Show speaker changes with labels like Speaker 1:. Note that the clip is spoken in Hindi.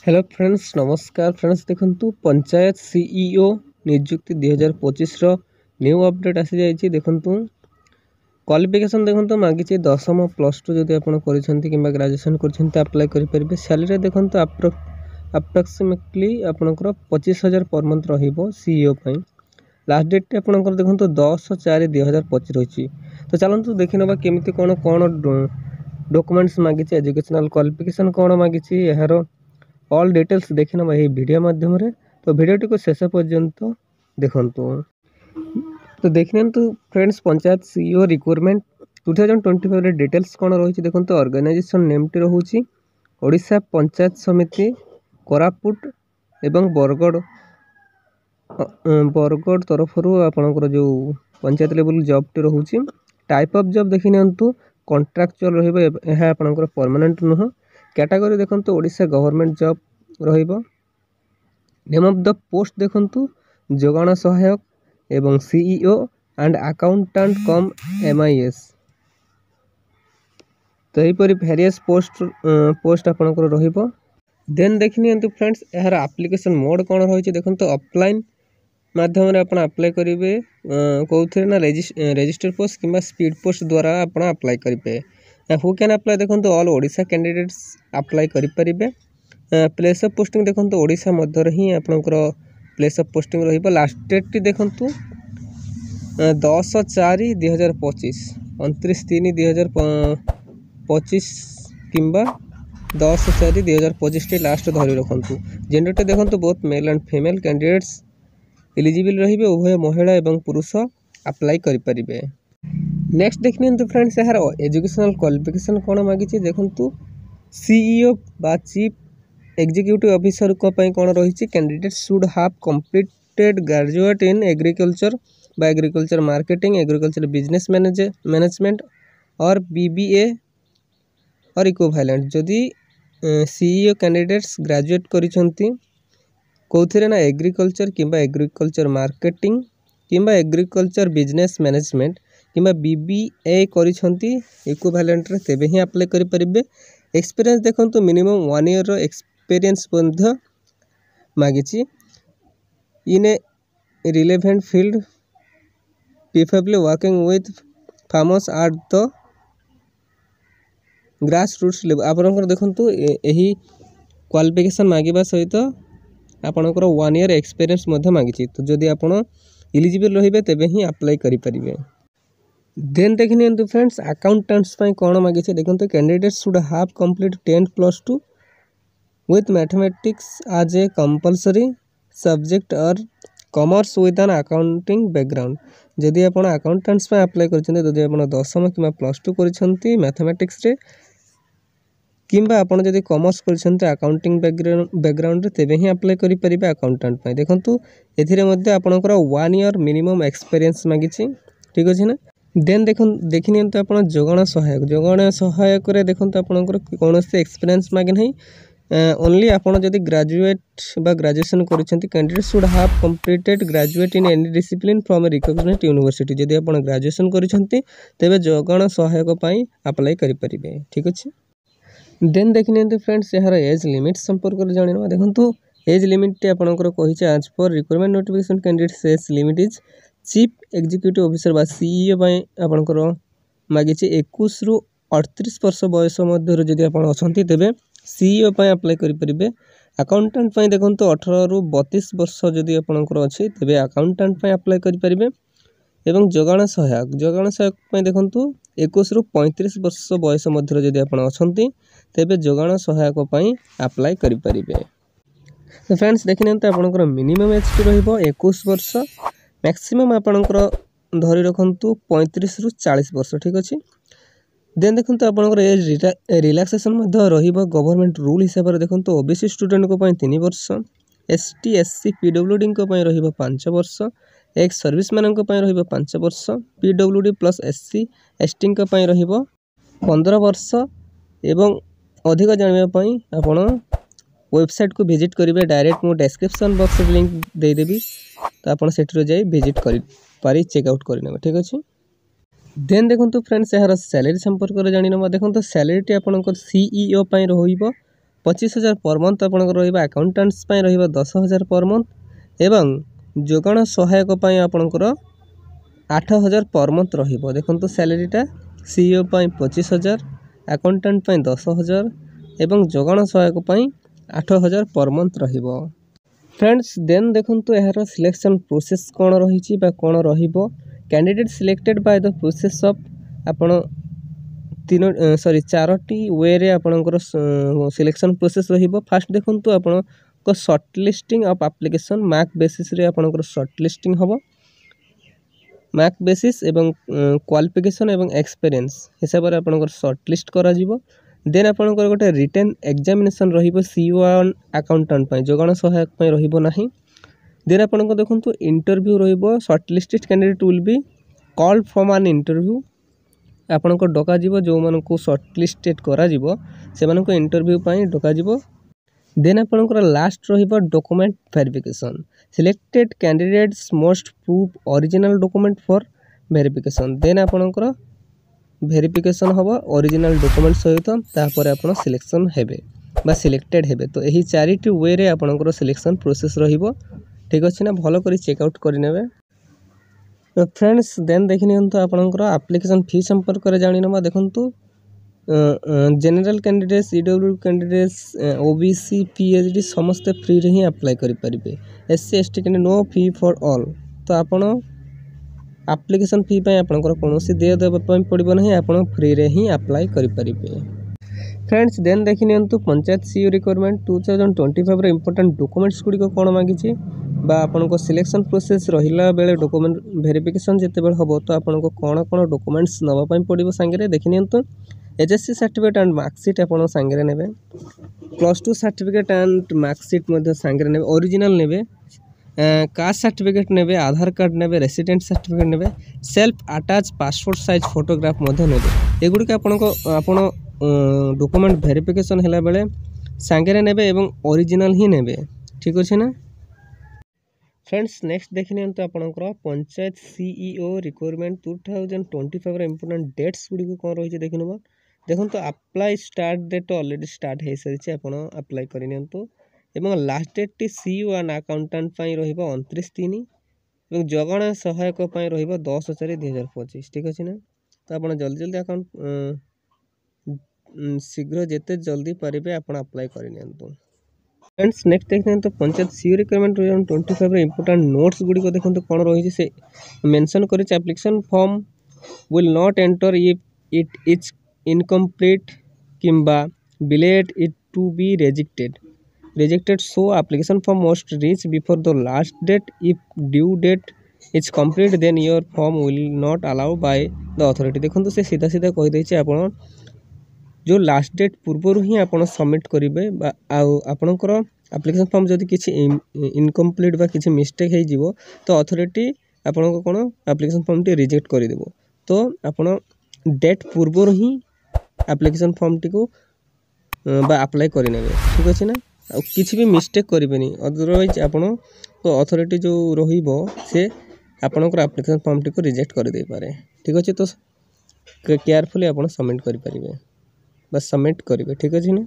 Speaker 1: हेलो फ्रेंड्स नमस्कार फ्रेंड्स देखंतु पंचायत सीईओ नियुक्ति 2025 रो न्यू अपडेट आसी जाइछि। देखंतु क्वालिफिकेशन देखंतु मागिछि 10th +2 जदि आपण करिसंती किबा ग्रेजुएशन करिसंती अप्लाई करि परिबे। सैलरी देखंतु अप्रोक्सीमेटली आपनकर 25000 पर मंथ रहिबो सीईओ पई। लास्ट डेट आपनकर देखंतु 10/4/2025 रहिछि। तो चलंतु देखिनबा केमिति कोन डॉक्यूमेंट्स मागिछि, एजुकेशनल क्वालिफिकेशन कोन मागिछि, एहारो ऑल डिटेल्स देखना यही वीडियो माध्यम रे। तो वीडियो को शेष पर्यंत देखंतु। तो देखने तो फ्रेंड्स पंचायत सीईओ रिक्वायरमेंट 2025 रे डिटेल्स कोन रहिछि देखंतु। ऑर्गेनाइजेशन नेम टी रहउछि ओडिशा पंचायत समिति कोरापुट एवं बरगढ़ तरफरु आपनकर जो पंचायत लेवल जॉब टी रहउछि। टाइप ऑफ जॉब देखिनंतु कॉन्ट्रैक्चुअल रहइबो, एहा आपनकर परमानेंट नुह। कैटेगरी देखंतु ओडिशा गवर्नमेंट जॉब रहिबो। नेम ऑफ द पोस्ट देखंतु जोगाण सहायक एवं CEO and accountant cum MIS. तो एही परि वेरियस पोस्ट आपनकर रहिबो। देन देखिनियंतु फ्रेंड्स एहार एप्लीकेशन मोड कोन रहिछि देखंतु। ऑफलाइन माध्यम रे आपण अप्लाई करिवे कोउथरे ना रजिस्टर पोस्ट किबा स्पीड पोस्ट द्वारा आपण अप्लाई करिवे। हु कैन अप्लाई देखंतु ऑल ओडिशा कैंडिडेट्स अप्लाई करि परिबे। प्लेस ऑफ पोस्टिंग देखंतु ओडिशा मध्य ही आपनकर प्लेस ऑफ पोस्टिंग रहिबो। लास्ट डेट देखंतु 10/4/2025 29/3/2025 किबा 10/4/2025 टे लास्ट धरि रखंतु। जेंडर टे देखंतु both male and female candidates eligible रहिबे। उभय महिला एवं पुरुष अप्लाई करि परिबे। नेक्स्ट देखने तो फ्रेंड्स यार एजुकेशनल क्वालिफिकेशन कोन मागिछि देखंतु। सीईओ बा चीफ एग्जीक्यूटिव ऑफिसर को पई कोन रहिछि। Candidate should have completed graduate in agriculture बा agriculture marketing, agriculture business management और बीबीए और इक्विवेलेंट। जदि सीईओ कैंडिडेट्स ग्रेजुएट करिसंती कोथरे ना एग्रीकल्चर किबा एग्रीकल्चर मार्केटिंग किबा एग्रीकल्चर बिजनेस मैनेजमेंट किबा बीबीए करिसंती इक्विवेलेंट रे तेबे ही अप्लाई करि परिबे। एक्सपीरियंस देखंतु मिनिमम 1 ईयर रो एक्सपीरियंस बंध मागिछि in a relevant field preferably working with farmers at the grass roots level. आपनकर देखंतु एही क्वालिफिकेशन मागिबा सहित आपनकर 1 ईयर एक्सपीरियंस मध्य मागिछि। तो जदि आपण एलिजिबल रहिबे तेबे ही अप्लाई करि परिबे। देन देखिनियंतु फ्रेंड्स अकाउंटेंट्स पई कोन मागिछि देखंतु। Candidate should have complete 10+2 with mathematics as a compulsory subject और commerce with an accounting background. जदि आपण अकाउंटेंट्स पई अप्लाई करछन्ते, जदि आपण 10th किबा +2 करछन्ती मैथमेटिक्स रे किंबा आपण जदि कॉमर्स करछन्ते अकाउंटिंग बैकग्राउंड रे तेबे ही अप्लाई करि परिबे अकाउंटेंट पई। देखंतु एथिरे मध्ये आपणकर 1 ईयर मिनिमम एक्सपीरियंस मागिछि, ठीक अछि ना। देन देखिनियंतु आपण जोगाण सहायक रे देखंतु आपणकर कोनोसे एक्सपीरियंस मागे नै। ओनली आपण जदि ग्रेजुएट बा ग्रेजुएशन करिसंती candidate should have completed graduate in any discipline from a recognised university. जदि आपण ग्रेजुएशन करिसंती तेबे जोगाण सहायक पई अप्लाई करि परिबे, ठीक अछि। देन देखिनियंतु फ्रेंड्स यार एज लिमिट संपर्क रे जानिनो। देखंतु एज लिमिट टे आपणकर कहिছে as per requirement notification candidate age limit is chief executive officer बा सीईओ पई आपणकर मागिছে 21 रु 38 वर्ष बयस मध्य जदि आपण अछंती तेबे सीईओ पई अप्लाई करि परिबे। अकाउंटेंट पई देखंतु 18 रु 32 वर्ष जदि आपणकर अछि तेबे अकाउंटेंट पई अप्लाई करि परिबे। एवं जोगाण सहायक पई देखंतु 21 रु 35 वर्ष बयस मध्य जदि आपण अछंती तेबे जोगाण सहायक पई अप्लाई करि परिबे। तो फ्रेंड्स देखिनंत आपणकर मिनिमम एज टी रहिबो 21 वर्ष, मैक्सिमम आपणकर धरि रखंतु 35 रु 40 वर्ष, ठीक अछि। देन देखंतु आपणकर एज रिलैक्सेशन मध्ये रहिबो गवर्नमेंट रूल हिसाब रे। देखंतु ओबीसी स्टूडेंट को पई 3 वर्ष, एसटी एससी पीडब्ल्यूडी को पई रहिबो 5 वर्ष, एक्स सर्विसमैन को पई रहिबो 5 वर्ष, पीडब्ल्यूडी प्लस एससी एसटी को पई रहिबो 15 वर्ष। एवं अधिक जानबा पई आपण वेबसाइट को विजिट करिवे। डायरेक्ट मो डिस्क्रिप्शन बॉक्स रे लिंक दे देबी, तो आपण सेठरो जाई विजिट करि पारी चेक आउट करिनेबे, ठीक अछि। देन देखंतु फ्रेंड्स यार सैलरी संपर्क रे जानिनो। देखंतु सैलरी टी आपनकर सीईओ पई रहिबो 25,000 पर मंथ आपंकर रहा अकाउंटेंट्स 10,000 पर मंथ एवं जोगाण सहायक आपंकर 8,000 पर मंथ रहिबो। देखंतु सैलरीटा सीईओ 25,000 अकाउंटेंट 10,000 एवं जोगाण सहायक 8,000 पर मंथ रहिबो। फ्रेंड्स देन देखंतु यार सिलेक्शन प्रोसेस कौन रही कौन रहिबो। Candidate selected by the process of आपण चारोटी वे रे आपणकर सिलेक्शन प्रोसेस रहिबो। फास्ट देखंतु आपण को short listing of application mark basis रे आपणकर शॉर्ट लिस्टिंग हबो। मार्क बेसिस एवं क्वालिफिकेशन एवं एक्सपीरियंस हिसाब रे आपणकर शॉर्ट लिस्ट करा जिवो। देन आपणकर गोटे रिटन एग्जामिनेशन रहिबो C1 अकाउंटेंट पय जोगाण सहायक पय रहिबो नाही। देन आपणको देखंतु इंटरव्यू रहिबो। Short listed candidate will be called from an interview. आपणको डका जिवो जो मानको शॉर्ट लिस्टेड करा जिवो से मानको इंटरव्यू पय डका जिवो। देन आपणकर लास्ट रहिबो document verification. Selected candidates must prove original document for verification. Then आपणकर वेरिफिकेशन हबो ओरिजिनल डॉक्यूमेंट सहित तापर आपण सिलेक्शन हेबे बा सिलेक्टेड हेबे। तो एही चारिटी वे रे आपणकर सिलेक्शन प्रोसेस रहिबो। ठीक अछि ना भलो करी चेकआउट करि नेबे। तो फ्रेंड्स देन देखिनियंतु आपणकर एप्लीकेशन फी संपर्क रे जानि नबा। देखंतु general candidates E W candidates OBC PhD समस्त फ्री रे ही अप्लाई करि परिबे। SC ST candidate no fee for all. तो आपण एप्लीकेशन फी पय आपणकर कोनोसी दे देबा पय पड़िबो नहीं आपण फ्री रे ही अप्लाई करि परिबे। फ्रेंड्स देन देखिनियंतु पंचायत सीईओ रिक्वायरमेंट 2025 रे इंपोर्टेंट डॉक्यूमेंट्स गुडी को कोन मागिछि बा आपनको सिलेक्शन प्रोसेस रहिला बेले डॉक्यूमेंट वेरिफिकेशन जेते बेल हबो तो आपनको कोन कोन डॉक्यूमेंट्स नबा पय पड़िबो संगे देखिनियंतु एचएससी सर्टिफिकेट एंड मार्कशीट आपण संगे नेबे। +2 सर्टिफिकेट एंड मार्कशीट मध्ये संगे नेबे। ओरिजिनल नेबे। कास्ट सर्टिफिकेट नेबे। आधार कार्ड नेबे। रेसिडेंट सर्टिफिकेट नेबे। Self attach passport size photograph मध्ये नेबे। एगुडी के आपण डॉक्यूमेंट वेरिफिकेशन हैला बेले संगे नेबे एवं ओरिजिनल ही नेबे। ठीक अछि ना फ्रेंड्स। नेक्स्ट देखिनियंतु आपणकर पंचायत सीईओ रिक्वायरमेंट 2025 रे इंपोर्टेंट डेट्स गुडी को कोन रहिছে देखिनबो। देखंतु apply start date already start हे सरिছে आपण अप्लाई करिनियंतु एवं last date T C1 accountant पय रहिबो 29/3 एवं जोगाण सहायक पय रहिबो 10/4/2025। ठीक अछि ना। तो आपण जल्दी जल्दी अकाउंट शीघ्र जेते जल्दी परिबे आपण अप्लाई करिनियंतु। फ्रेंड्स नेक्स्ट देखते तो पंचायत सीईओ रिक्वायरमेंट 2025 रे इंपोर्टेंट नोट्स गुडी को देखंतु कोन रहिছে से मेंशन करिছে। Application form will not enter if it is incomplete किंबा delayed it to be rejected so application form must reach before the last date. If due date is complete then your form will not allow by the authority। देखो से सीधा सीधा कहि दैछि आपण जो लास्ट डेट पूर्व ही आपण सबमिट करिवे आपणकर एप्लीकेशन फॉर्म जदि किछि इनकम्प्लीट बा किछि मिस्टेक हे जिवो तो अथॉरिटी आपणको कोन एप्लीकेशन फॉर्म टी रिजेक्ट करि देबो। तो आपण डेट पूर्व ही एप्लीकेशन फॉर्म टी को बा अप्लाई करि नेबे। ठीक अछि ना। किसी भी मिस्टेक करेंगे अदरवाइज आपण तो अथॉरिटी जो रहिबो से आपणकर एप्लीकेशन फॉर्म टी को रिजेक्ट कर दे पारे। ठीक अछि तो केयरफुली आपण सबमिट करि परिबे बस सबमिट करिवे। ठीक अछि ना।